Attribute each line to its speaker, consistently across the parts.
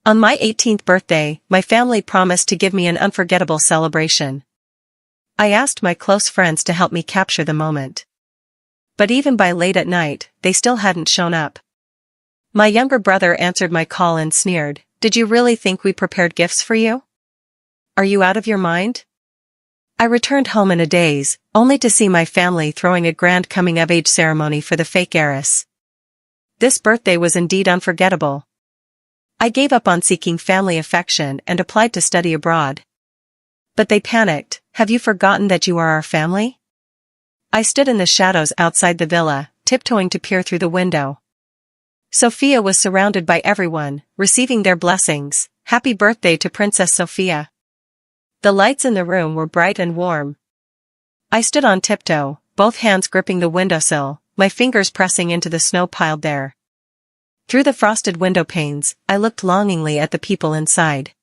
Speaker 1: On my 18th birthday, my family promised to give me an unforgettable celebration. I asked my close friends to help me capture the moment. But even by late at night, they still hadn't shown up. My younger brother answered my call and sneered, "Did you really think we prepared gifts for you? Are you out of your mind?" I returned home in a daze, only to see my family throwing a grand coming-of-age ceremony for the fake heiress. This birthday was indeed unforgettable. I gave up on seeking family affection and applied to study abroad. But they panicked. "Have you forgotten that you are our family?" I stood in the shadows outside the villa, tiptoeing to peer through the window. Sophia was surrounded by everyone, receiving their blessings. Happy birthday to Princess Sophia. The lights in the room were bright and warm. I stood on tiptoe, both hands gripping the windowsill, my fingers pressing into the snow piled there. Through the frosted window panes, I looked longingly at the people inside.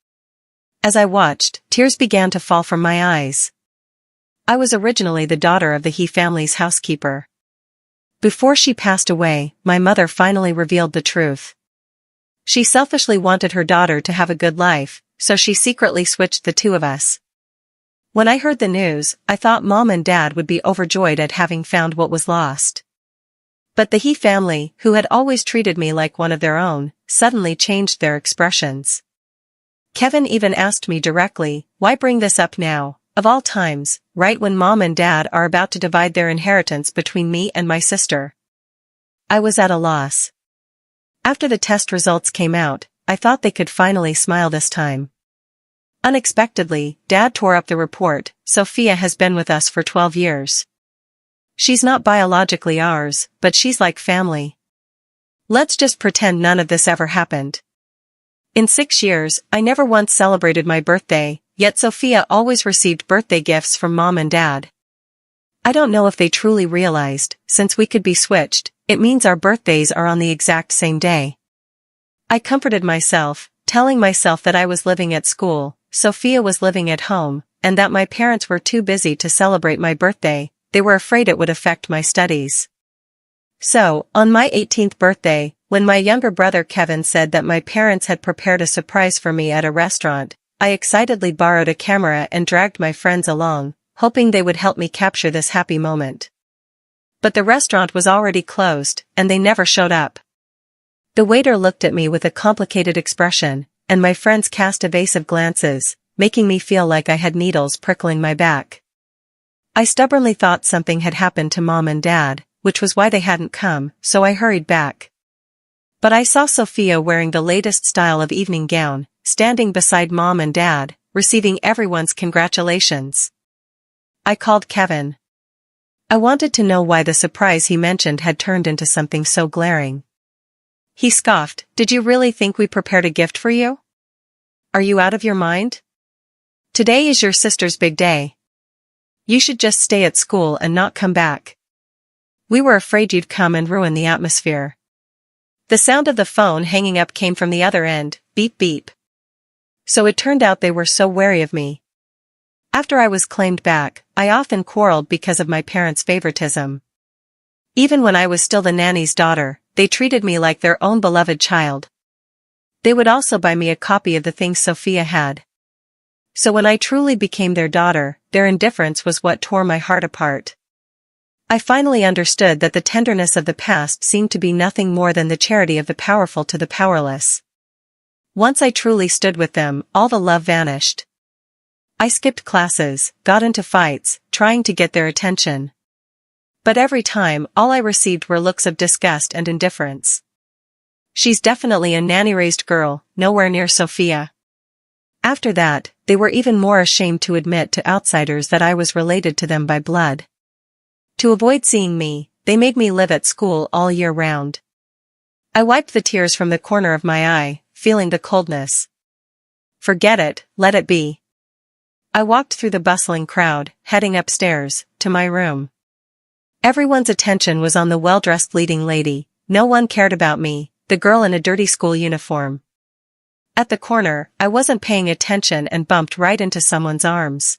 Speaker 1: As I watched, tears began to fall from my eyes. I was originally the daughter of the He family's housekeeper. Before she passed away, my mother finally revealed the truth. She selfishly wanted her daughter to have a good life, so she secretly switched the two of us. When I heard the news, I thought Mom and Dad would be overjoyed at having found what was lost. But the He family, who had always treated me like one of their own, suddenly changed their expressions. Kevin even asked me directly, "Why bring this up now, of all times, right when Mom and Dad are about to divide their inheritance between me and my sister?" I was at a loss. After the test results came out, I thought they could finally smile this time. Unexpectedly, Dad tore up the report. "Sophia has been with us for 12 years. She's not biologically ours, but she's like family. Let's just pretend none of this ever happened." In 6 years, I never once celebrated my birthday, yet Sophia always received birthday gifts from Mom and Dad. I don't know if they truly realized, since we could be switched, it means our birthdays are on the exact same day. I comforted myself, telling myself that I was living at school, Sophia was living at home, and that my parents were too busy to celebrate my birthday. They were afraid it would affect my studies. So, on my 18th birthday, when my younger brother Kevin said that my parents had prepared a surprise for me at a restaurant, I excitedly borrowed a camera and dragged my friends along, hoping they would help me capture this happy moment. But the restaurant was already closed, and they never showed up. The waiter looked at me with a complicated expression, and my friends cast evasive glances, making me feel like I had needles prickling my back. I stubbornly thought something had happened to Mom and Dad, which was why they hadn't come, so I hurried back. But I saw Sophia wearing the latest style of evening gown, standing beside Mom and Dad, receiving everyone's congratulations. I called Kevin. I wanted to know why the surprise he mentioned had turned into something so glaring. He scoffed, "Did you really think we prepared a gift for you? Are you out of your mind? Today is your sister's big day. You should just stay at school and not come back. We were afraid you'd come and ruin the atmosphere." The sound of the phone hanging up came from the other end, beep beep. So it turned out they were so wary of me. After I was claimed back, I often quarreled because of my parents' favoritism. Even when I was still the nanny's daughter, they treated me like their own beloved child. They would also buy me a copy of the things Sophia had. So when I truly became their daughter, their indifference was what tore my heart apart. I finally understood that the tenderness of the past seemed to be nothing more than the charity of the powerful to the powerless. Once I truly stood with them, all the love vanished. I skipped classes, got into fights, trying to get their attention. But every time, all I received were looks of disgust and indifference. "She's definitely a nanny-raised girl, nowhere near Sophia." After that, they were even more ashamed to admit to outsiders that I was related to them by blood. To avoid seeing me, they made me live at school all year round. I wiped the tears from the corner of my eye, feeling the coldness. Forget it, let it be. I walked through the bustling crowd, heading upstairs, to my room. Everyone's attention was on the well-dressed leading lady. No one cared about me, the girl in a dirty school uniform. At the corner, I wasn't paying attention and bumped right into someone's arms.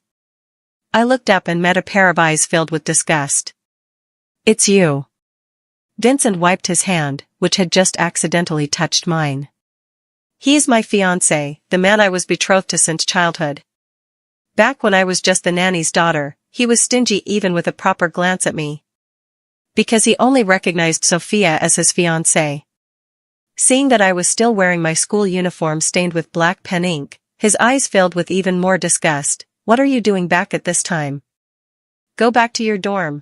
Speaker 1: I looked up and met a pair of eyes filled with disgust. "It's you." Vincent wiped his hand, which had just accidentally touched mine. He is my fiancé, the man I was betrothed to since childhood. Back when I was just the nanny's daughter, he was stingy even with a proper glance at me. Because he only recognized Sophia as his fiancée. Seeing that I was still wearing my school uniform stained with black pen ink, his eyes filled with even more disgust. What are you doing back at this time? Go back to your dorm.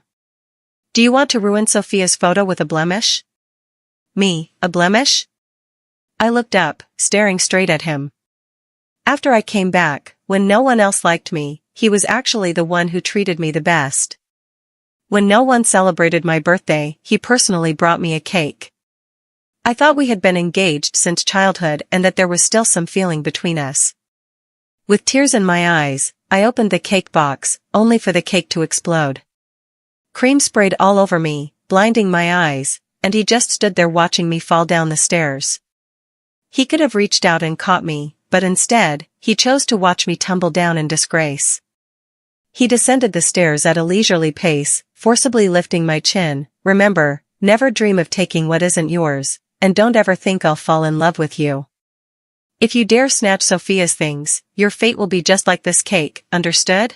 Speaker 1: Do you want to ruin Sophia's photo with a blemish? Me, a blemish? I looked up, staring straight at him. After I came back, when no one else liked me, he was actually the one who treated me the best. When no one celebrated my birthday, he personally brought me a cake. I thought we had been engaged since childhood and that there was still some feeling between us. With tears in my eyes, I opened the cake box, only for the cake to explode. Cream sprayed all over me, blinding my eyes, and he just stood there watching me fall down the stairs. He could have reached out and caught me, but instead, he chose to watch me tumble down in disgrace. He descended the stairs at a leisurely pace, forcibly lifting my chin. Remember, never dream of taking what isn't yours, and don't ever think I'll fall in love with you. If you dare snatch Sophia's things, your fate will be just like this cake, understood?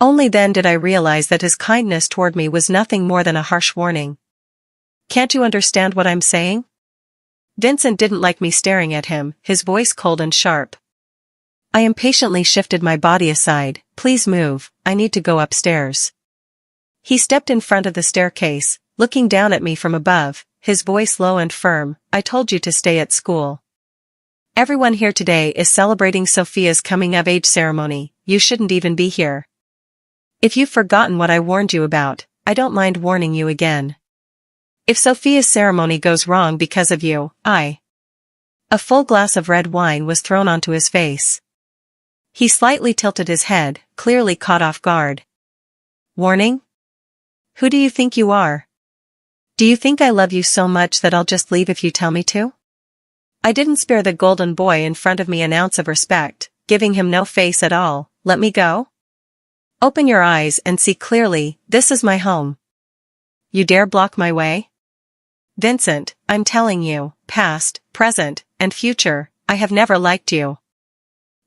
Speaker 1: Only then did I realize that his kindness toward me was nothing more than a harsh warning. Can't you understand what I'm saying? Vincent didn't like me staring at him, his voice cold and sharp. I impatiently shifted my body aside. Please move, I need to go upstairs. He stepped in front of the staircase, looking down at me from above, his voice low and firm. I told you to stay at school. Everyone here today is celebrating Sophia's coming-of-age ceremony. You shouldn't even be here. If you've forgotten what I warned you about, I don't mind warning you again. If Sophia's ceremony goes wrong because of you, A full glass of red wine was thrown onto his face. He slightly tilted his head, clearly caught off guard. Warning? Who do you think you are? Do you think I love you so much that I'll just leave if you tell me to? I didn't spare the golden boy in front of me an ounce of respect, giving him no face at all. Let me go? Open your eyes and see clearly, this is my home. You dare block my way? Vincent, I'm telling you, past, present, and future, I have never liked you.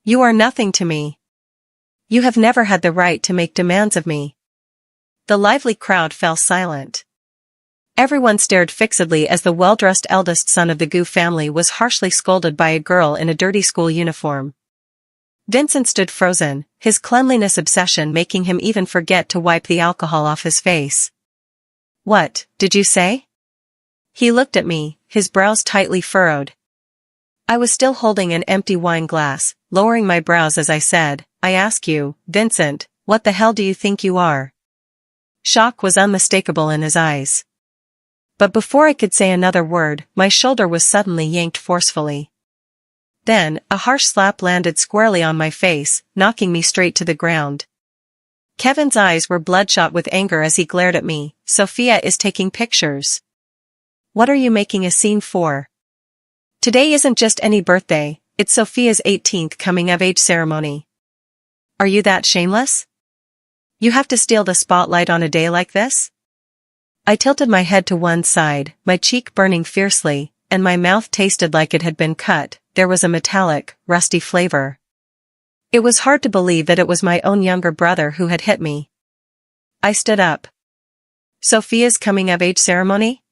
Speaker 1: You are nothing to me. You have never had the right to make demands of me. The lively crowd fell silent. Everyone stared fixedly as the well-dressed eldest son of the Gu family was harshly scolded by a girl in a dirty school uniform. Vincent stood frozen, his cleanliness obsession making him even forget to wipe the alcohol off his face. What, did you say? He looked at me, his brows tightly furrowed. I was still holding an empty wine glass, lowering my brows as I said, I ask you, Vincent, what the hell do you think you are? Shock was unmistakable in his eyes. But before I could say another word, my shoulder was suddenly yanked forcefully. Then, a harsh slap landed squarely on my face, knocking me straight to the ground. Kevin's eyes were bloodshot with anger as he glared at me. Sophia is taking pictures. What are you making a scene for? Today isn't just any birthday, it's Sophia's 18th coming-of-age ceremony. Are you that shameless? You have to steal the spotlight on a day like this? I tilted my head to one side, my cheek burning fiercely, and my mouth tasted like it had been cut. There was a metallic, rusty flavor. It was hard to believe that it was my own younger brother who had hit me. I stood up. Sophia's coming-of-age ceremony?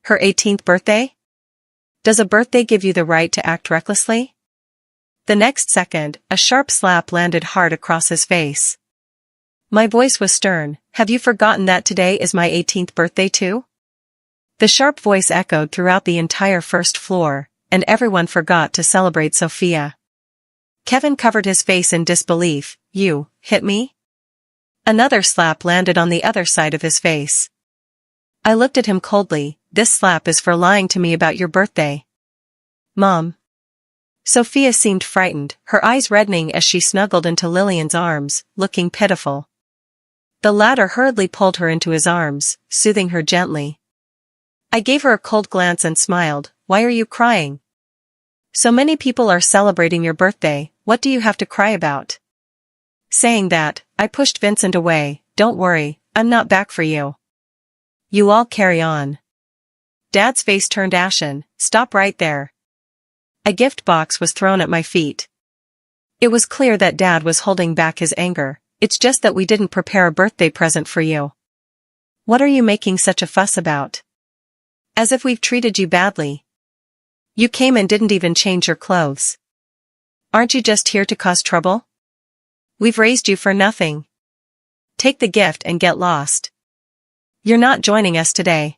Speaker 1: Her 18th birthday? Does a birthday give you the right to act recklessly? The next second, a sharp slap landed hard across his face. My voice was stern. Have you forgotten that today is my 18th birthday too? The sharp voice echoed throughout the entire first floor, and everyone forgot to celebrate Sophia. Kevin covered his face in disbelief. You hit me? Another slap landed on the other side of his face. I looked at him coldly. This slap is for lying to me about your birthday. Mom. Sophia seemed frightened, her eyes reddening as she snuggled into Lillian's arms, looking pitiful. The latter hurriedly pulled her into his arms, soothing her gently. I gave her a cold glance and smiled. Why are you crying? So many people are celebrating your birthday, what do you have to cry about? Saying that, I pushed Vincent away. Don't worry, I'm not back for you. You all carry on. Dad's face turned ashen. Stop right there. A gift box was thrown at my feet. It was clear that Dad was holding back his anger. It's just that we didn't prepare a birthday present for you. What are you making such a fuss about? As if we've treated you badly. You came and didn't even change your clothes. Aren't you just here to cause trouble? We've raised you for nothing. Take the gift and get lost. You're not joining us today.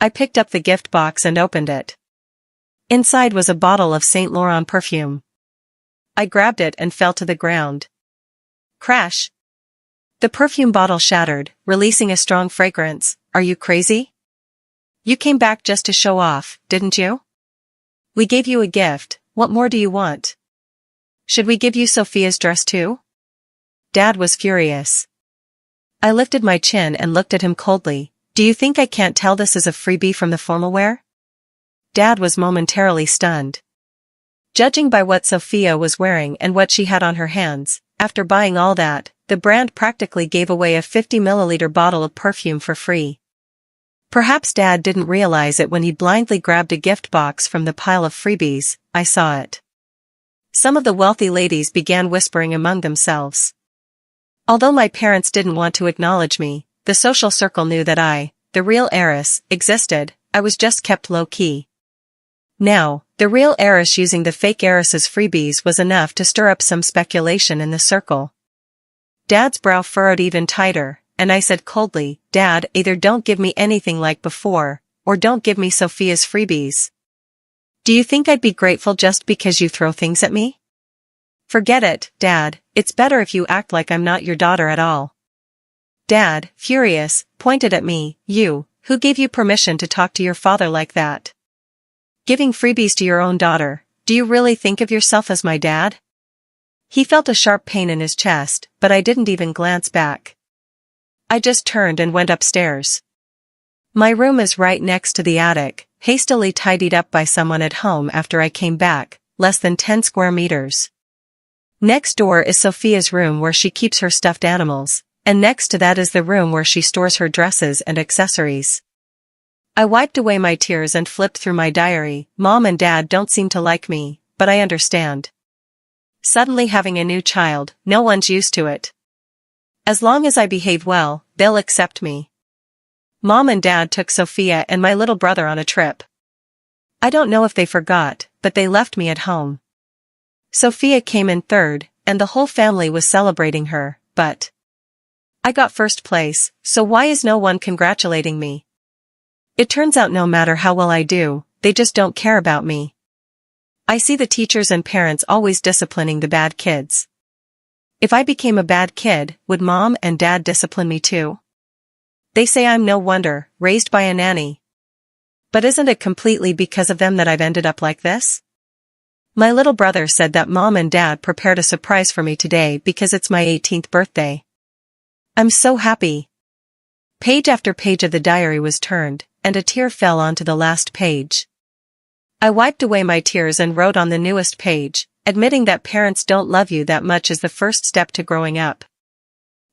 Speaker 1: I picked up the gift box and opened it. Inside was a bottle of Saint Laurent perfume. I grabbed it and fell to the ground. Crash! The perfume bottle shattered, releasing a strong fragrance. Are you crazy? You came back just to show off, didn't you? We gave you a gift, what more do you want? Should we give you Sophia's dress too? Dad was furious. I lifted my chin and looked at him coldly. Do you think I can't tell this is a freebie from the formal wear? Dad was momentarily stunned. Judging by what Sophia was wearing and what she had on her hands, after buying all that, the brand practically gave away a 50-milliliter bottle of perfume for free. Perhaps Dad didn't realize it when he blindly grabbed a gift box from the pile of freebies. I saw it. Some of the wealthy ladies began whispering among themselves. Although my parents didn't want to acknowledge me, the social circle knew that I, the real heiress, existed. I was just kept low-key. Now, the real heiress using the fake heiress's freebies was enough to stir up some speculation in the circle. Dad's brow furrowed even tighter, and I said coldly, Dad, either don't give me anything like before, or don't give me Sophia's freebies. Do you think I'd be grateful just because you throw things at me? Forget it, Dad, it's better if you act like I'm not your daughter at all. Dad, furious, pointed at me, who gave you permission to talk to your father like that? Giving freebies to your own daughter, do you really think of yourself as my dad? He felt a sharp pain in his chest, but I didn't even glance back. I just turned and went upstairs. My room is right next to the attic, hastily tidied up by someone at home after I came back, less than 10 square meters. Next door is Sophia's room where she keeps her stuffed animals, and next to that is the room where she stores her dresses and accessories. I wiped away my tears and flipped through my diary. Mom and Dad don't seem to like me, but I understand. Suddenly having a new child, no one's used to it. As long as I behave well, they'll accept me. Mom and Dad took Sophia and my little brother on a trip. I don't know if they forgot, but they left me at home. Sophia came in third, and the whole family was celebrating her, but I got first place, so why is no one congratulating me? It turns out no matter how well I do, they just don't care about me. I see the teachers and parents always disciplining the bad kids. If I became a bad kid, would Mom and Dad discipline me too? They say I'm no wonder, raised by a nanny. But isn't it completely because of them that I've ended up like this? My little brother said that Mom and Dad prepared a surprise for me today because it's my 18th birthday. I'm so happy. Page after page of the diary was turned, and a tear fell onto the last page. I wiped away my tears and wrote on the newest page, admitting that parents don't love you that much is the first step to growing up.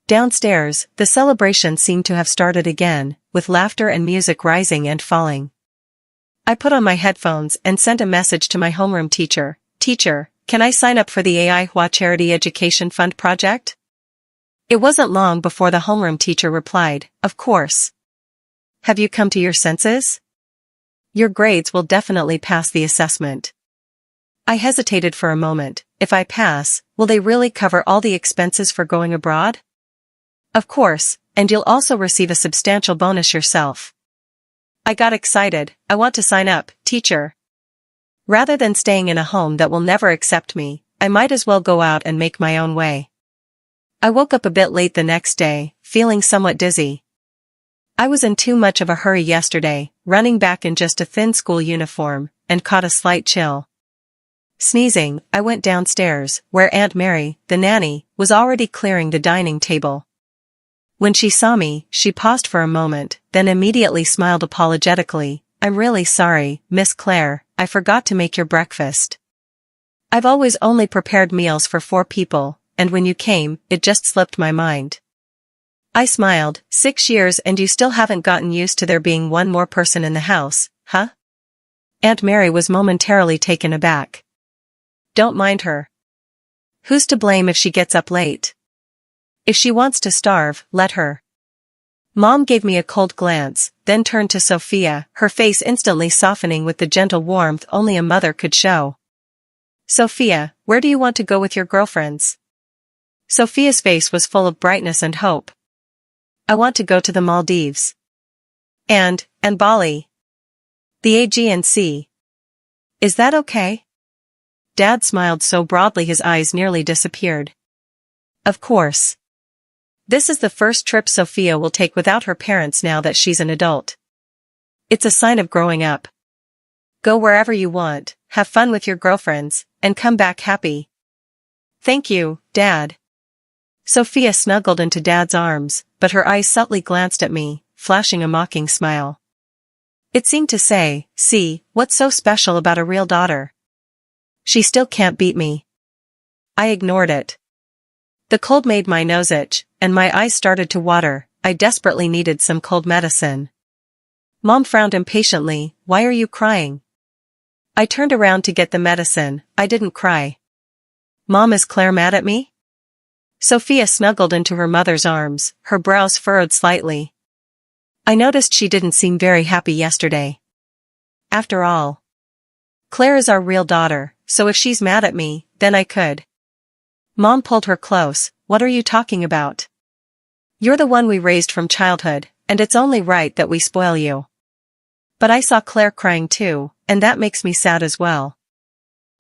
Speaker 1: Downstairs, the celebration seemed to have started again, with laughter and music rising and falling. I put on my headphones and sent a message to my homeroom teacher. Teacher, can I sign up for the AI Charity Education Fund project? It wasn't long before the homeroom teacher replied, of course. Have you come to your senses? Your grades will definitely pass the assessment. I hesitated for a moment. If I pass, will they really cover all the expenses for going abroad? Of course, and you'll also receive a substantial bonus yourself. I got excited. I want to sign up, teacher. Rather than staying in a home that will never accept me, I might as well go out and make my own way. I woke up a bit late the next day, feeling somewhat dizzy. I was in too much of a hurry yesterday, running back in just a thin school uniform, and caught a slight chill. Sneezing, I went downstairs, where Aunt Mary, the nanny, was already clearing the dining table. When she saw me, she paused for a moment, then immediately smiled apologetically. I'm really sorry, Miss Claire, I forgot to make your breakfast. I've always only prepared meals for 4 people, and when you came, it just slipped my mind. I smiled. 6 years and you still haven't gotten used to there being one more person in the house, huh? Aunt Mary was momentarily taken aback. Don't mind her. Who's to blame if she gets up late? If she wants to starve, let her. Mom gave me a cold glance, then turned to Sophia, her face instantly softening with the gentle warmth only a mother could show. Sophia, where do you want to go with your girlfriends? Sophia's face was full of brightness and hope. I want to go to the Maldives. And Bali. The Aegean Sea. Is that okay? Dad smiled so broadly his eyes nearly disappeared. Of course. This is the first trip Sophia will take without her parents now that she's an adult. It's a sign of growing up. Go wherever you want, have fun with your girlfriends, and come back happy. Thank you, Dad. Sophia snuggled into Dad's arms, but her eyes subtly glanced at me, flashing a mocking smile. It seemed to say, see, what's so special about a real daughter? She still can't beat me. I ignored it. The cold made my nose itch, and my eyes started to water. I desperately needed some cold medicine. Mom frowned impatiently. Why are you crying? I turned around to get the medicine. I didn't cry. Mom, is Claire mad at me? Sophia snuggled into her mother's arms, her brows furrowed slightly. I noticed she didn't seem very happy yesterday. After all, Claire is our real daughter, so if she's mad at me, then I could. Mom pulled her close. What are you talking about? You're the one we raised from childhood, and it's only right that we spoil you. But I saw Claire crying too, and that makes me sad as well.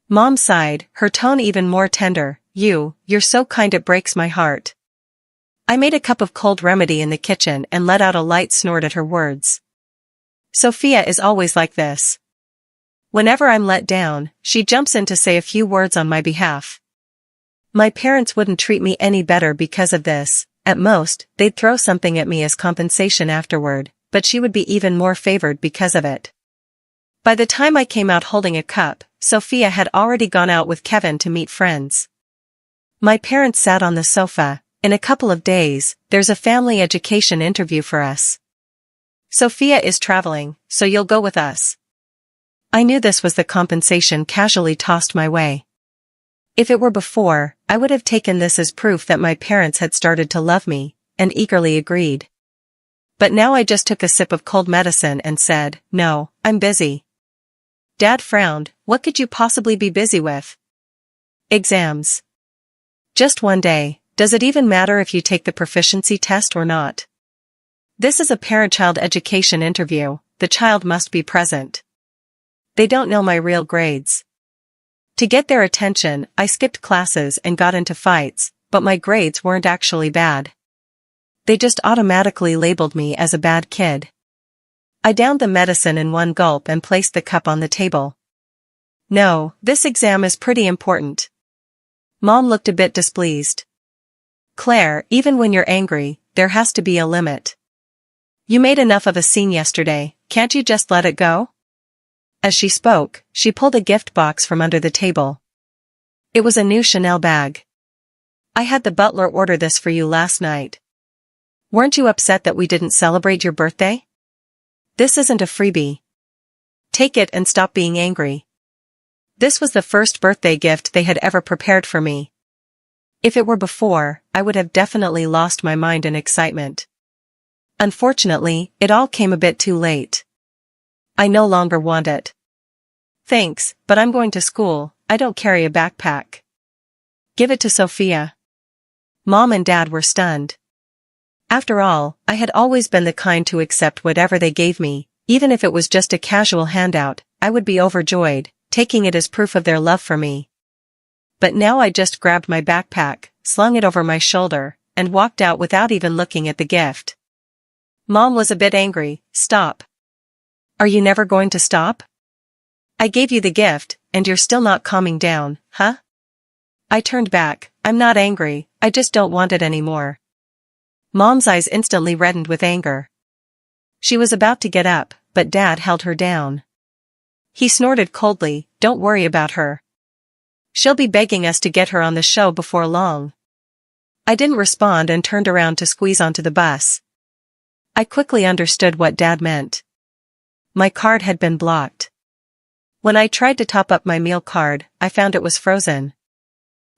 Speaker 1: Mom sighed, her tone even more tender. You're so kind, it breaks my heart. I made a cup of cold remedy in the kitchen and let out a light snort at her words. Sophia is always like this. Whenever I'm let down, she jumps in to say a few words on my behalf. My parents wouldn't treat me any better because of this. At most, they'd throw something at me as compensation afterward, but she would be even more favored because of it. By the time I came out holding a cup, Sophia had already gone out with Kevin to meet friends. My parents sat on the sofa. In a couple of days, there's a family education interview for us. Sophia is traveling, so you'll go with us. I knew this was the compensation casually tossed my way. If it were before, I would have taken this as proof that my parents had started to love me, and eagerly agreed. But now I just took a sip of cold medicine and said, no, I'm busy. Dad frowned. What could you possibly be busy with? Exams. Just one day. Does it even matter if you take the proficiency test or not? This is a parent-child education interview. The child must be present. They don't know my real grades. To get their attention, I skipped classes and got into fights, but my grades weren't actually bad. They just automatically labeled me as a bad kid. I downed the medicine in one gulp and placed the cup on the table. No, this exam is pretty important. Mom looked a bit displeased. Claire, even when you're angry, there has to be a limit. You made enough of a scene yesterday, can't you just let it go? As she spoke, she pulled a gift box from under the table. It was a new Chanel bag. I had the butler order this for you last night. Weren't you upset that we didn't celebrate your birthday? This isn't a freebie. Take it and stop being angry. This was the first birthday gift they had ever prepared for me. If it were before, I would have definitely lost my mind in excitement. Unfortunately, it all came a bit too late. I no longer want it. Thanks, but I'm going to school. I don't carry a backpack. Give it to Sophia. Mom and Dad were stunned. After all, I had always been the kind to accept whatever they gave me, even if it was just a casual handout. I would be overjoyed, taking it as proof of their love for me. But now I just grabbed my backpack, slung it over my shoulder, and walked out without even looking at the gift. Mom was a bit angry. Stop. Are you never going to stop? I gave you the gift, and you're still not calming down, huh? I turned back. I'm not angry, I just don't want it anymore. Mom's eyes instantly reddened with anger. She was about to get up, but Dad held her down. He snorted coldly, don't worry about her. She'll be begging us to get her on the show before long. I didn't respond and turned around to squeeze onto the bus. I quickly understood what Dad meant. My card had been blocked. When I tried to top up my meal card, I found it was frozen.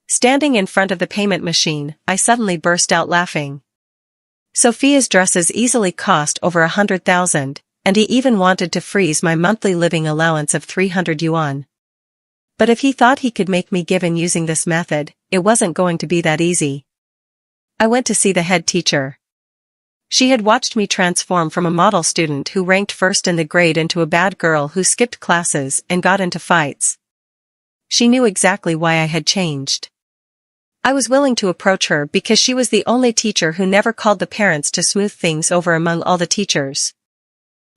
Speaker 1: Standing in front of the payment machine, I suddenly burst out laughing. Sophia's dresses easily cost over 100,000, and he even wanted to freeze my monthly living allowance of 300 yuan. But if he thought he could make me give in using this method, it wasn't going to be that easy. I went to see the head teacher. She had watched me transform from a model student who ranked first in the grade into a bad girl who skipped classes and got into fights. She knew exactly why I had changed. I was willing to approach her because she was the only teacher who never called the parents to smooth things over among all the teachers.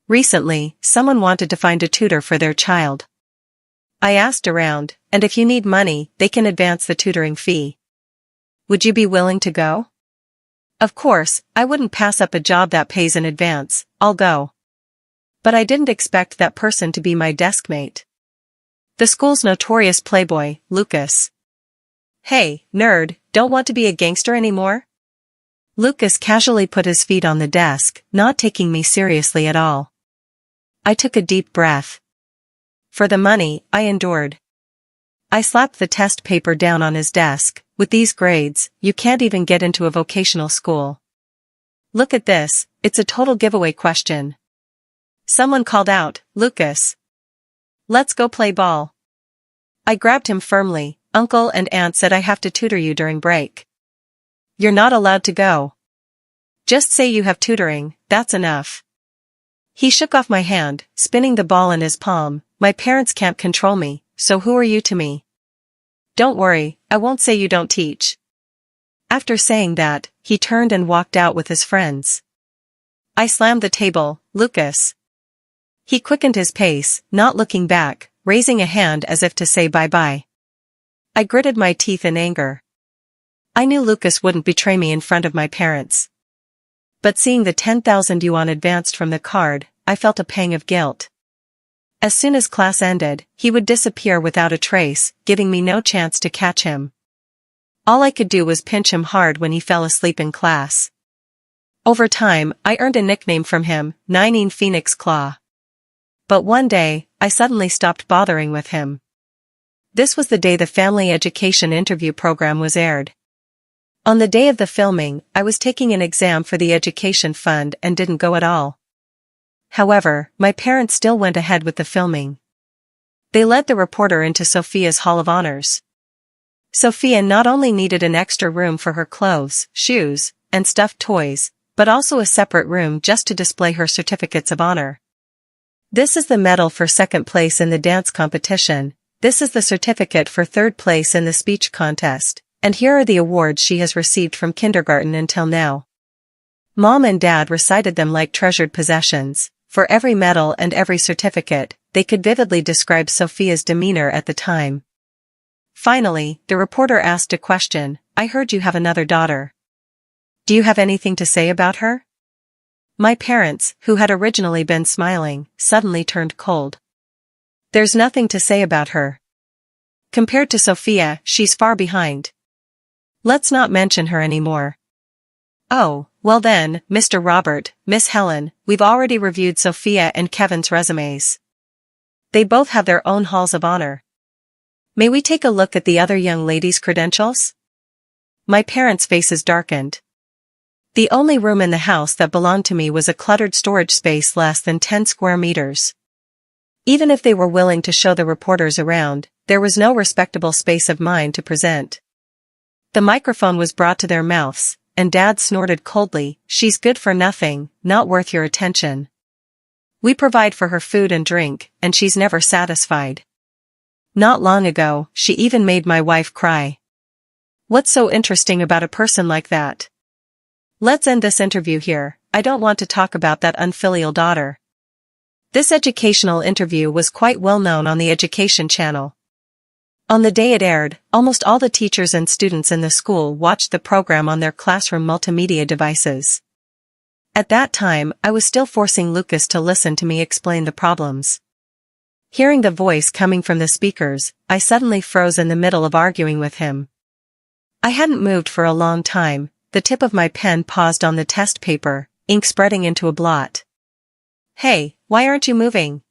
Speaker 1: Recently, someone wanted to find a tutor for their child. I asked around, and if you need money, they can advance the tutoring fee. Would you be willing to go? Of course, I wouldn't pass up a job that pays in advance. I'll go. But I didn't expect that person to be my deskmate. The school's notorious playboy, Lucas. Hey, nerd, don't want to be a gangster anymore? Lucas casually put his feet on the desk, not taking me seriously at all. I took a deep breath. For the money, I endured. I slapped the test paper down on his desk. With these grades, you can't even get into a vocational school. Look at this, it's a total giveaway question. Someone called out, Lucas. Let's go play ball. I grabbed him firmly. Uncle and Aunt said I have to tutor you during break. You're not allowed to go. Just say you have tutoring, that's enough. He shook off my hand, spinning the ball in his palm. My parents can't control me, so who are you to me? Don't worry, I won't say you don't teach. After saying that, he turned and walked out with his friends. I slammed the table. Lucas. He quickened his pace, not looking back, raising a hand as if to say bye-bye. I gritted my teeth in anger. I knew Lucas wouldn't betray me in front of my parents. But seeing the 10,000 yuan advanced from the card, I felt a pang of guilt. As soon as class ended, he would disappear without a trace, giving me no chance to catch him. All I could do was pinch him hard when he fell asleep in class. Over time, I earned a nickname from him, Nine Phoenix Claw. But one day, I suddenly stopped bothering with him. This was the day the family education interview program was aired. On the day of the filming, I was taking an exam for the education fund and didn't go at all. However, my parents still went ahead with the filming. They led the reporter into Sophia's Hall of Honors. Sophia not only needed an extra room for her clothes, shoes, and stuffed toys, but also a separate room just to display her certificates of honor. This is the medal for second place in the dance competition, this is the certificate for third place in the speech contest, and here are the awards she has received from kindergarten until now. Mom and Dad recited them like treasured possessions. For every medal and every certificate, they could vividly describe Sophia's demeanor at the time. Finally, the reporter asked a question. I heard you have another daughter. Do you have anything to say about her? My parents, who had originally been smiling, suddenly turned cold. There's nothing to say about her. Compared to Sophia, she's far behind. Let's not mention her anymore. Oh, well then, Mr. Robert, Miss Helen, we've already reviewed Sophia and Kevin's resumes. They both have their own halls of honor. May we take a look at the other young ladies' credentials? My parents' faces darkened. The only room in the house that belonged to me was a cluttered storage space less than 10 square meters. Even if they were willing to show the reporters around, there was no respectable space of mine to present. The microphone was brought to their mouths, and Dad snorted coldly, she's good for nothing, not worth your attention. We provide for her food and drink, and she's never satisfied. Not long ago, she even made my wife cry. What's so interesting about a person like that? Let's end this interview here, I don't want to talk about that unfilial daughter. This educational interview was quite well known on the Education Channel. On the day it aired, almost all the teachers and students in the school watched the program on their classroom multimedia devices. At that time, I was still forcing Lucas to listen to me explain the problems. Hearing the voice coming from the speakers, I suddenly froze in the middle of arguing with him. I hadn't moved for a long time, the tip of my pen paused on the test paper, ink spreading into a blot. Hey, why aren't you moving?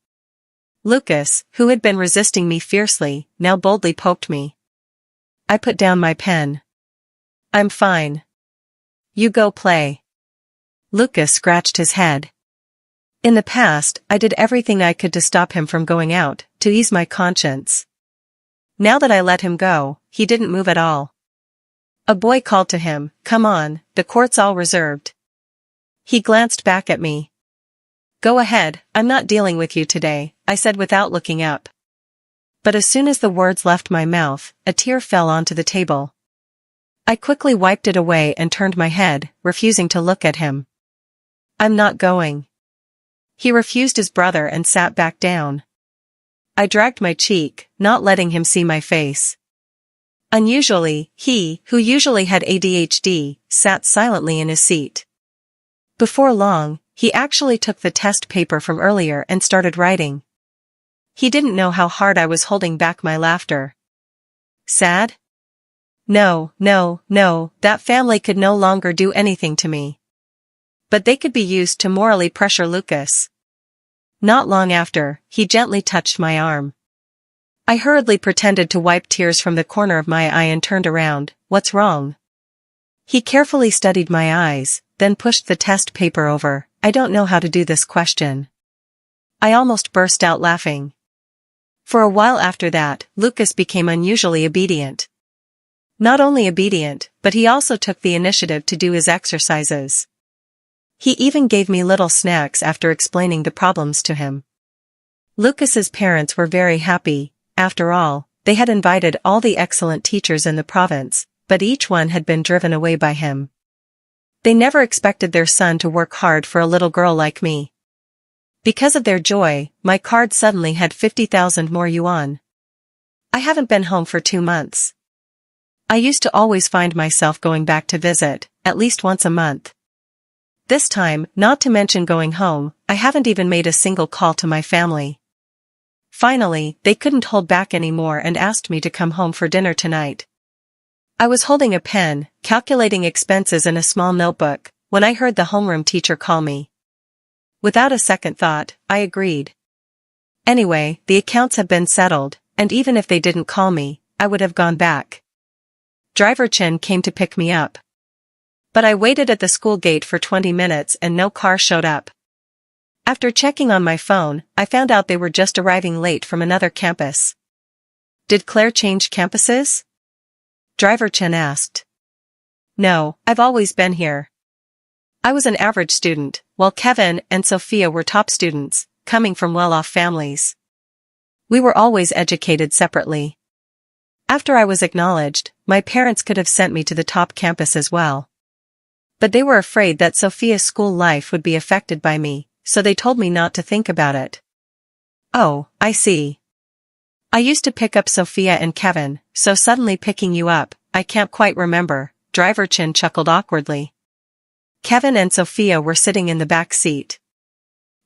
Speaker 1: Lucas, who had been resisting me fiercely, now boldly poked me. I put down my pen. I'm fine. You go play. Lucas scratched his head. In the past, I did everything I could to stop him from going out, to ease my conscience. Now that I let him go, he didn't move at all. A boy called to him, "Come on, the court's all reserved." He glanced back at me. "Go ahead, I'm not dealing with you today," I said without looking up. But as soon as the words left my mouth, a tear fell onto the table. I quickly wiped it away and turned my head, refusing to look at him. "I'm not going." He refused his brother and sat back down. I dragged my cheek, not letting him see my face. Unusually, he, who usually had ADHD, sat silently in his seat. Before long, he actually took the test paper from earlier and started writing. He didn't know how hard I was holding back my laughter. Sad? No, that family could no longer do anything to me. But they could be used to morally pressure Lucas. Not long after, he gently touched my arm. I hurriedly pretended to wipe tears from the corner of my eye and turned around. "What's wrong?" He carefully studied my eyes, then pushed the test paper over. "I don't know how to do this question." I almost burst out laughing. For a while after that, Lucas became unusually obedient. Not only obedient, but he also took the initiative to do his exercises. He even gave me little snacks after explaining the problems to him. Lucas's parents were very happy. After all, they had invited all the excellent teachers in the province, but each one had been driven away by him. They never expected their son to work hard for a little girl like me. Because of their joy, my card suddenly had 50,000 more yuan. I haven't been home for 2 months. I used to always find myself going back to visit, at least once a month. This time, not to mention going home, I haven't even made a single call to my family. Finally, they couldn't hold back anymore and asked me to come home for dinner tonight. I was holding a pen, calculating expenses in a small notebook, when I heard the homeroom teacher call me. Without a second thought, I agreed. Anyway, the accounts have been settled, and even if they didn't call me, I would have gone back. Driver Chen came to pick me up. But I waited at the school gate for 20 minutes and no car showed up. After checking on my phone, I found out they were just arriving late from another campus. "Did Claire change campuses?" Driver Chen asked. "No, I've always been here. I was an average student, while Kevin and Sophia were top students, coming from well-off families. We were always educated separately. After I was acknowledged, my parents could have sent me to the top campus as well. But they were afraid that Sophia's school life would be affected by me, so they told me not to think about it." "Oh, I see. I used to pick up Sophia and Kevin, so suddenly picking you up, I can't quite remember." Driver Chin chuckled awkwardly. Kevin and Sophia were sitting in the back seat.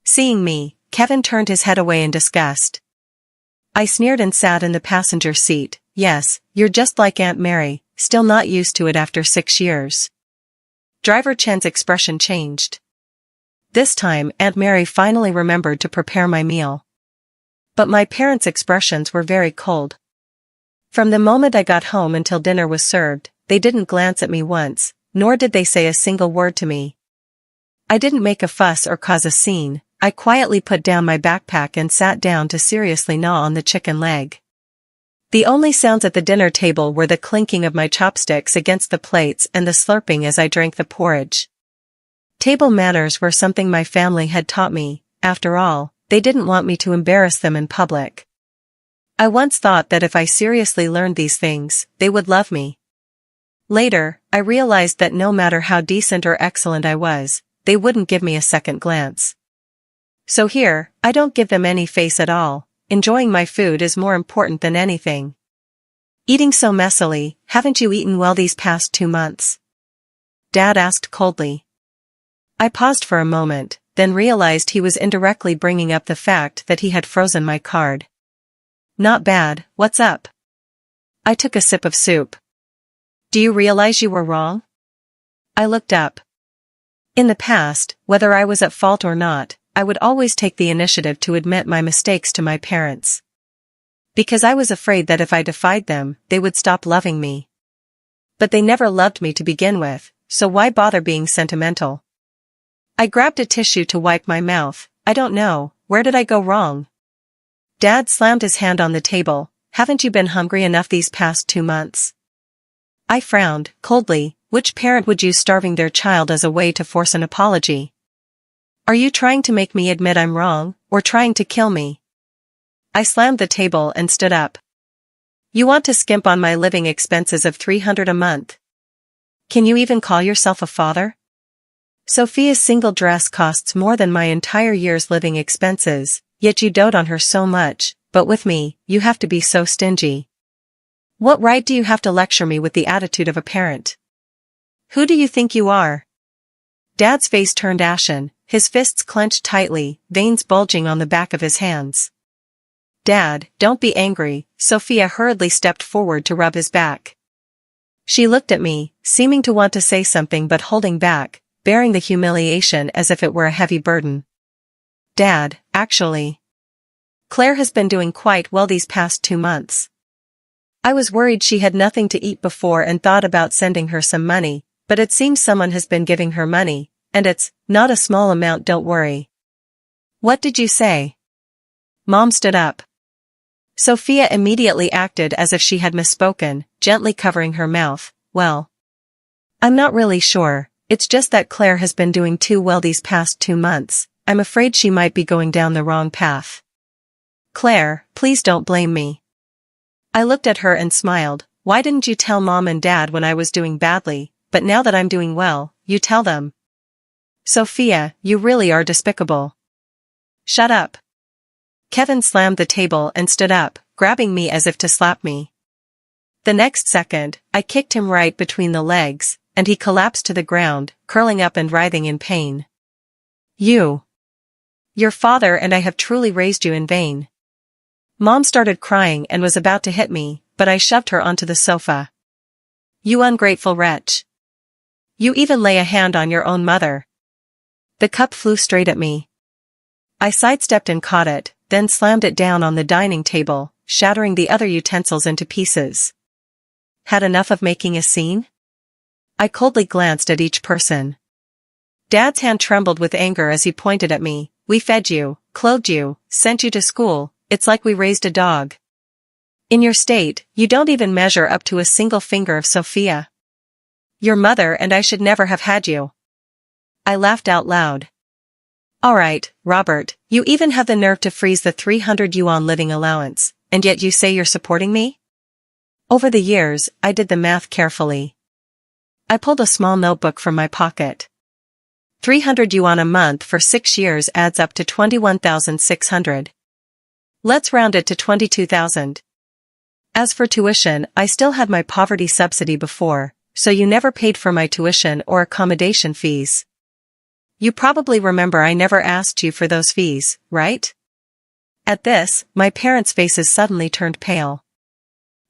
Speaker 1: Seeing me, Kevin turned his head away in disgust. I sneered and sat in the passenger seat. "Yes, you're just like Aunt Mary, still not used to it after 6 years." Driver Chen's expression changed. This time Aunt Mary finally remembered to prepare my meal. But my parents' expressions were very cold. From the moment I got home until dinner was served, they didn't glance at me once, nor did they say a single word to me. I didn't make a fuss or cause a scene. I quietly put down my backpack and sat down to seriously gnaw on the chicken leg. The only sounds at the dinner table were the clinking of my chopsticks against the plates and the slurping as I drank the porridge. Table manners were something my family had taught me. After all, they didn't want me to embarrass them in public. I once thought that if I seriously learned these things, they would love me. Later, I realized that no matter how decent or excellent I was, they wouldn't give me a second glance. So here, I don't give them any face at all. Enjoying my food is more important than anything. "Eating so messily, haven't you eaten well these past 2 months?" Dad asked coldly. I paused for a moment, then realized he was indirectly bringing up the fact that he had frozen my card. "Not bad, what's up?" I took a sip of soup. "Do you realize you were wrong?" I looked up. In the past, whether I was at fault or not, I would always take the initiative to admit my mistakes to my parents. Because I was afraid that if I defied them, they would stop loving me. But they never loved me to begin with, so why bother being sentimental? I grabbed a tissue to wipe my mouth. I don't know, where did I go wrong? Dad slammed his hand on the table. Haven't you been hungry enough these past 2 months? I frowned, coldly. Which parent would use starving their child as a way to force an apology? Are you trying to make me admit I'm wrong, or trying to kill me? I slammed the table and stood up. You want to skimp on my living expenses of $300 a month? Can you even call yourself a father? Sophia's single dress costs more than my entire year's living expenses, yet you dote on her so much, but with me, you have to be so stingy. What right do you have to lecture me with the attitude of a parent? Who do you think you are? Dad's face turned ashen, his fists clenched tightly, veins bulging on the back of his hands. Dad, don't be angry, Sophia hurriedly stepped forward to rub his back. She looked at me, seeming to want to say something but holding back, bearing the humiliation as if it were a heavy burden. Dad, actually, Claire has been doing quite well these past 2 months. I was worried she had nothing to eat before and thought about sending her some money, but it seems someone has been giving her money, and it's not a small amount, don't worry. What did you say? Mom stood up. Sophia immediately acted as if she had misspoken, gently covering her mouth. Well, I'm not really sure, it's just that Claire has been doing too well these past 2 months, I'm afraid she might be going down the wrong path. Claire, please don't blame me. I looked at her and smiled. Why didn't you tell Mom and Dad when I was doing badly, but now that I'm doing well, you tell them? Sophia, you really are despicable. Shut up. Kevin slammed the table and stood up, grabbing me as if to slap me. The next second, I kicked him right between the legs, and he collapsed to the ground, curling up and writhing in pain. Your father and I have truly raised you in vain. Mom started crying and was about to hit me, but I shoved her onto the sofa. You ungrateful wretch. You even lay a hand on your own mother. The cup flew straight at me. I sidestepped and caught it, then slammed it down on the dining table, shattering the other utensils into pieces. Had enough of making a scene? I coldly glanced at each person. Dad's hand trembled with anger as he pointed at me. We fed you, clothed you, sent you to school, it's like we raised a dog. In your state, you don't even measure up to a single finger of Sophia. Your mother and I should never have had you. I laughed out loud. All right, Robert, you even have the nerve to freeze the 300 yuan living allowance, and yet you say you're supporting me? Over the years, I did the math carefully. I pulled a small notebook from my pocket. 300 yuan a month for 6 years adds up to 21,600. Let's round it to 22,000. As for tuition, I still had my poverty subsidy before, so you never paid for my tuition or accommodation fees. You probably remember I never asked you for those fees, right? At this, my parents' faces suddenly turned pale.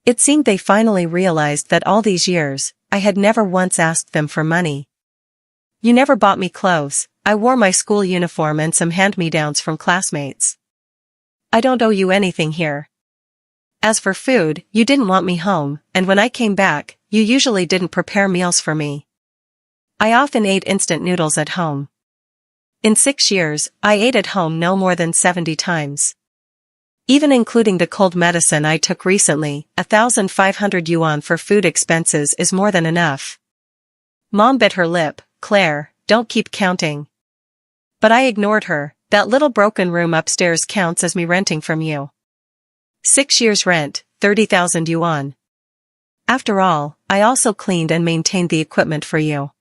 Speaker 1: It seemed they finally realized that all these years, I had never once asked them for money. You never bought me clothes, I wore my school uniform and some hand-me-downs from classmates. I don't owe you anything here. As for food, you didn't want me home, and when I came back, you usually didn't prepare meals for me. I often ate instant noodles at home. In 6 years, I ate at home no more than 70 times. Even including the cold medicine I took recently, 1,500 yuan for food expenses is more than enough. Mom bit her lip. Claire, don't keep counting. But I ignored her. That little broken room upstairs counts as me renting from you. 6 years rent, 30,000 yuan. After all, I also cleaned and maintained the equipment for you.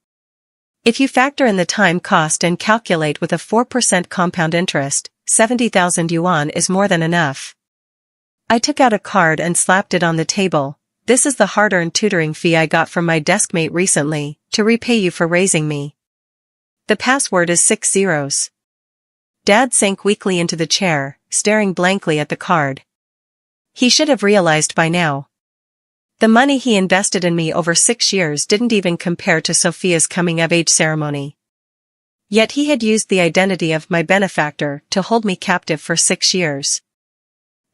Speaker 1: If you factor in the time cost and calculate with a 4% compound interest, 70,000 yuan is more than enough. I took out a card and slapped it on the table. This is the hard-earned tutoring fee I got from my deskmate recently, to repay you for raising me. The password is 6 zeros. Dad sank weakly into the chair, staring blankly at the card. He should have realized by now. The money he invested in me over 6 years didn't even compare to Sophia's coming-of-age ceremony. Yet he had used the identity of my benefactor to hold me captive for 6 years.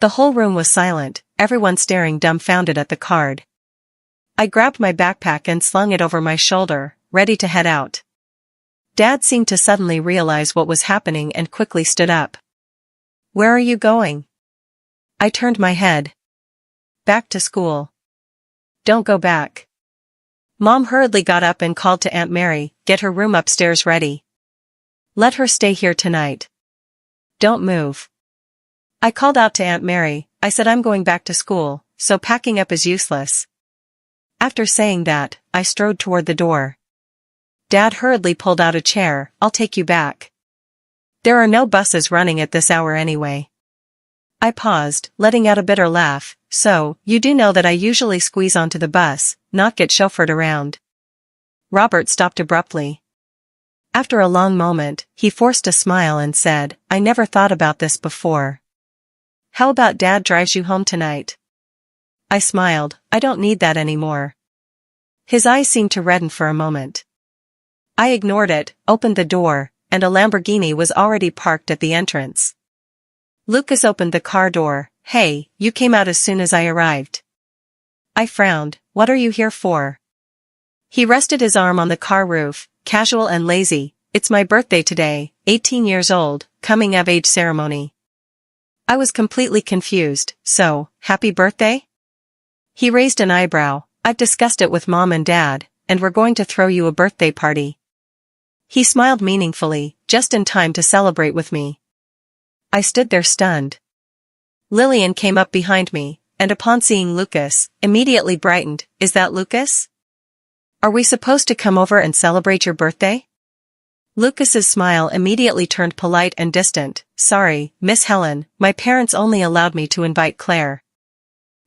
Speaker 1: The whole room was silent, everyone staring dumbfounded at the card. I grabbed my backpack and slung it over my shoulder, ready to head out. Dad seemed to suddenly realize what was happening and quickly stood up. "Where are you going?" I turned my head. "Back to school." "Don't go back." Mom hurriedly got up and called to Aunt Mary, "Get her room upstairs ready. Let her stay here tonight. Don't move." I called out to Aunt Mary. I said, "I'm going back to school, so packing up is useless." After saying that, I strode toward the door. Dad hurriedly pulled out a chair. "I'll take you back. There are no buses running at this hour anyway." I paused, letting out a bitter laugh. "So, you do know that I usually squeeze onto the bus, not get chauffeured around." Robert stopped abruptly. After a long moment, he forced a smile and said, "I never thought about this before. How about Dad drives you home tonight?" I smiled. "I don't need that anymore." His eyes seemed to redden for a moment. I ignored it, opened the door, and a Lamborghini was already parked at the entrance. Lucas opened the car door. "Hey, you came out as soon as I arrived." I frowned. "What are you here for?" He rested his arm on the car roof, casual and lazy. "It's my birthday today, 18 years old, coming of age ceremony." I was completely confused. "So, happy birthday?" He raised an eyebrow. "I've discussed it with Mom and Dad, and we're going to throw you a birthday party." He smiled meaningfully, just in time to celebrate with me. I stood there stunned. Lillian came up behind me, and upon seeing Lucas, immediately brightened. "Is that Lucas? Are we supposed to come over and celebrate your birthday?" Lucas's smile immediately turned polite and distant. "Sorry, Miss Helen, my parents only allowed me to invite Claire."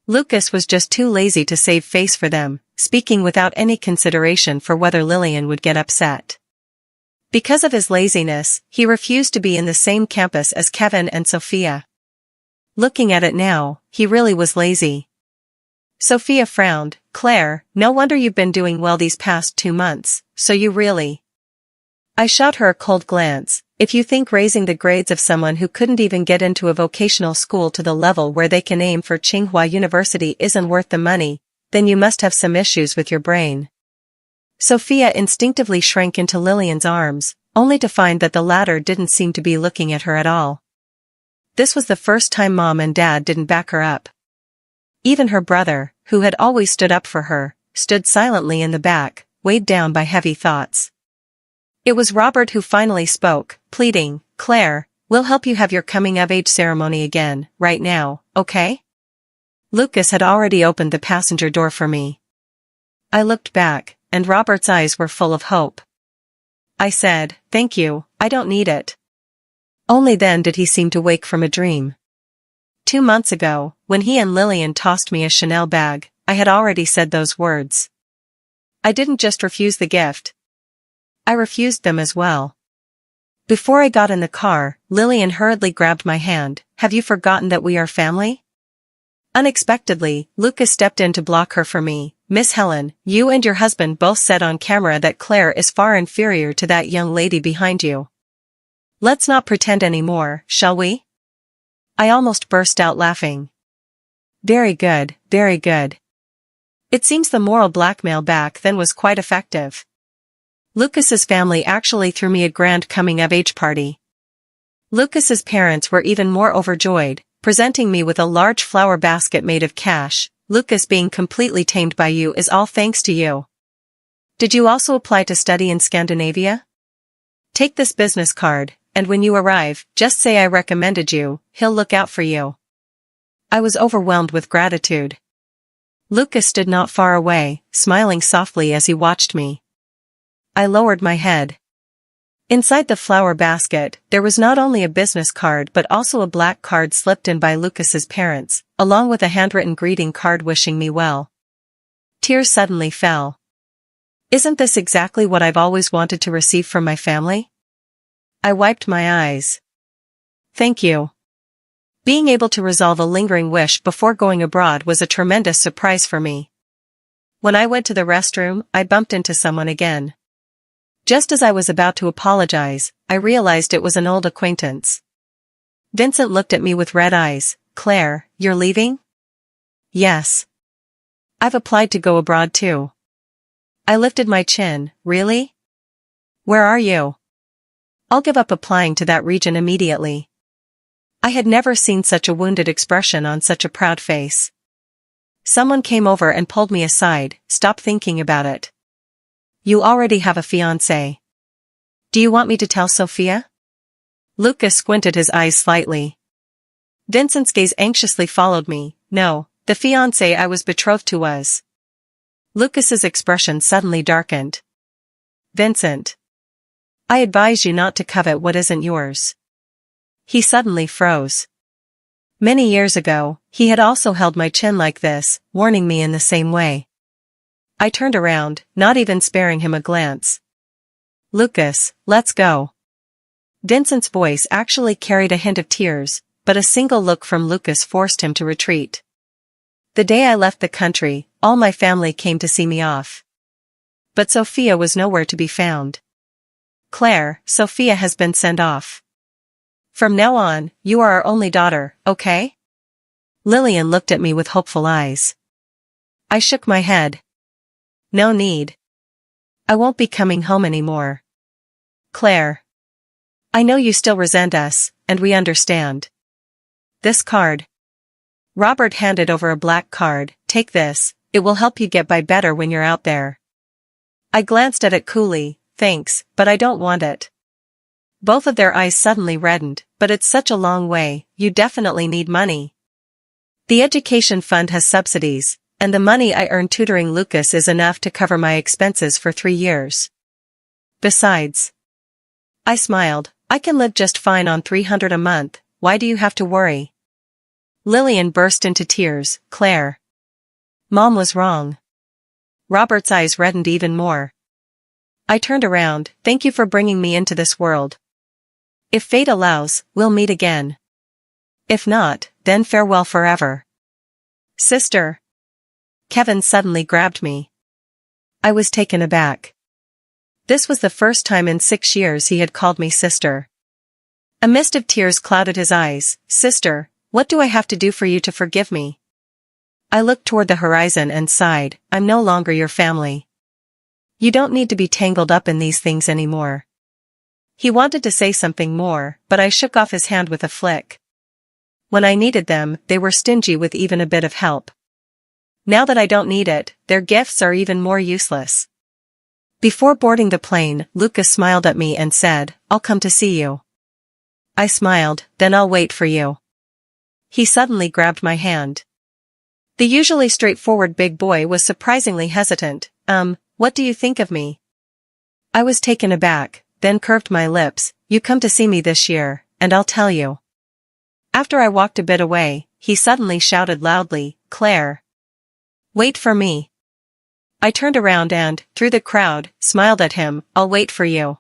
Speaker 1: Lucas was just too lazy to save face for them, speaking without any consideration for whether Lillian would get upset. Because of his laziness, he refused to be in the same campus as Kevin and Sophia. Looking at it now, he really was lazy. Sophia frowned. "Claire, no wonder you've been doing well these past 2 months, so you really—" I shot her a cold glance. "If you think raising the grades of someone who couldn't even get into a vocational school to the level where they can aim for Tsinghua University isn't worth the money, then you must have some issues with your brain." Sophia instinctively shrank into Lillian's arms, only to find that the latter didn't seem to be looking at her at all. This was the first time Mom and Dad didn't back her up. Even her brother, who had always stood up for her, stood silently in the back, weighed down by heavy thoughts. It was Robert who finally spoke, pleading, "Claire, we'll help you have your coming-of-age ceremony again, right now, okay?" Lucas had already opened the passenger door for me. I looked back, and Robert's eyes were full of hope. I said, "Thank you, I don't need it." Only then did he seem to wake from a dream. 2 months ago, when he and Lillian tossed me a Chanel bag, I had already said those words. I didn't just refuse the gift. I refused them as well. Before I got in the car, Lillian hurriedly grabbed my hand. "Have you forgotten that we are family?" Unexpectedly, Lucas stepped in to block her for me. "Miss Helen, you and your husband both said on camera that Claire is far inferior to that young lady behind you. Let's not pretend anymore, shall we?" I almost burst out laughing. Very good, very good. It seems the moral blackmail back then was quite effective. Lucas's family actually threw me a grand coming-of-age party. Lucas's parents were even more overjoyed, presenting me with a large flower basket made of cash. "Lucas, being completely tamed by you is all thanks to you. Did you also apply to study in Scandinavia? Take this business card, and when you arrive, just say I recommended you, he'll look out for you." I was overwhelmed with gratitude. Lucas stood not far away, smiling softly as he watched me. I lowered my head. Inside the flower basket, there was not only a business card but also a black card slipped in by Lucas's parents, along with a handwritten greeting card wishing me well. Tears suddenly fell. Isn't this exactly what I've always wanted to receive from my family? I wiped my eyes. Thank you. Being able to resolve a lingering wish before going abroad was a tremendous surprise for me. When I went to the restroom, I bumped into someone again. Just as I was about to apologize, I realized it was an old acquaintance. Vincent looked at me with red eyes. Claire, you're leaving? Yes. I've applied to go abroad too. I lifted my chin. Really? Where are you? I'll give up applying to that region immediately. I had never seen such a wounded expression on such a proud face. Someone came over and pulled me aside. Stop thinking about it. You already have a fiancé. Do you want me to tell Sophia? Lucas squinted his eyes slightly. Vincent's gaze anxiously followed me. No, the fiancé I was betrothed to was. Lucas's expression suddenly darkened. Vincent. I advise you not to covet what isn't yours. He suddenly froze. Many years ago, he had also held my chin like this, warning me in the same way. I turned around, not even sparing him a glance. Lucas, let's go. Vincent's voice actually carried a hint of tears, but a single look from Lucas forced him to retreat. The day I left the country, all my family came to see me off. But Sophia was nowhere to be found. Claire, Sophia has been sent off. From now on, you are our only daughter, okay? Lillian looked at me with hopeful eyes. I shook my head. No need. I won't be coming home anymore. Claire. I know you still resent us, and we understand. This card. Robert handed over a black card. Take this, it will help you get by better when you're out there. I glanced at it coolly. Thanks, but I don't want it. Both of their eyes suddenly reddened. But it's such a long way, you definitely need money. The education fund has subsidies, and the money I earn tutoring Lucas is enough to cover my expenses for 3 years. Besides. I smiled. I can live just fine on $300 a month, why do you have to worry? Lillian burst into tears. Claire. Mom was wrong. Robert's eyes reddened even more. I turned around. Thank you for bringing me into this world. If fate allows, we'll meet again. If not, then farewell forever. Sister. Kevin suddenly grabbed me. I was taken aback. This was the first time in 6 years he had called me sister. A mist of tears clouded his eyes. Sister, what do I have to do for you to forgive me? I looked toward the horizon and sighed. I'm no longer your family. You don't need to be tangled up in these things anymore. He wanted to say something more, but I shook off his hand with a flick. When I needed them, they were stingy with even a bit of help. Now that I don't need it, their gifts are even more useless. Before boarding the plane, Lucas smiled at me and said, I'll come to see you. I smiled, then I'll wait for you. He suddenly grabbed my hand. The usually straightforward big boy was surprisingly hesitant. What do you think of me? I was taken aback. Then curved my lips. You come to see me this year, and I'll tell you. After I walked a bit away, he suddenly shouted loudly, Claire. Wait for me. I turned around and, through the crowd, smiled at him. I'll wait for you.